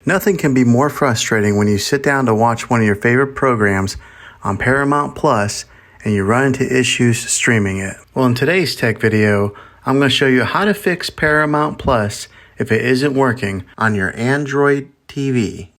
Nothing can be more frustrating when you sit down to watch one of your favorite programs on Paramount Plus and you run into issues streaming it. Well, in today's tech video, I'm going to show you how to fix Paramount Plus if it isn't working on your Android TV.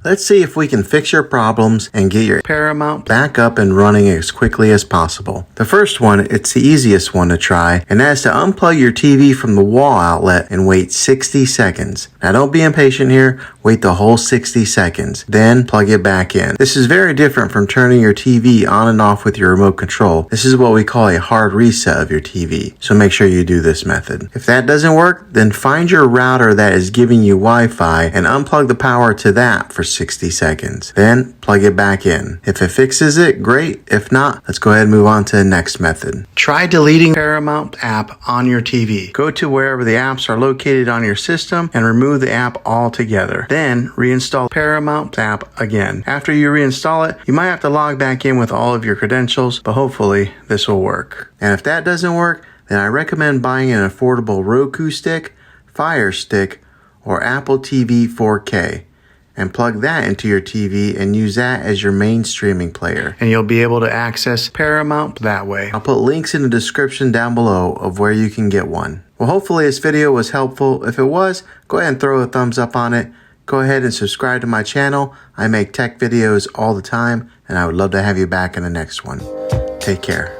Let's see if we can fix your problems and get your Paramount back up and running as quickly as possible. The first one, it's the easiest one to try, and that's to unplug your TV from the wall outlet and wait 60 seconds. Now don't be impatient here, wait the whole 60 seconds, then plug it back in. This is very different from turning your TV on and off with your remote control. This is what we call a hard reset of your TV, so make sure you do this method. If that doesn't work, then find your router that is giving you Wi-Fi and unplug the power to that for 60 seconds. Then plug it back in. If it fixes it, great. If not, let's go ahead and move on to the next method. Try deleting Paramount app on your TV. Go to wherever the apps are located on your system and remove the app altogether. Then reinstall Paramount app again. After you reinstall it, you might have to log back in with all of your credentials, but hopefully this will work. And if that doesn't work, then I recommend buying an affordable Roku stick, Fire Stick, or Apple TV 4K. And plug that into your TV and use that as your main streaming player. And you'll be able to access Paramount that way. I'll put links in the description down below of where you can get one. Well, hopefully this video was helpful. If it was, go ahead and throw a thumbs up on it. Go ahead and subscribe to my channel. I make tech videos all the time, and I would love to have you back in the next one. Take care.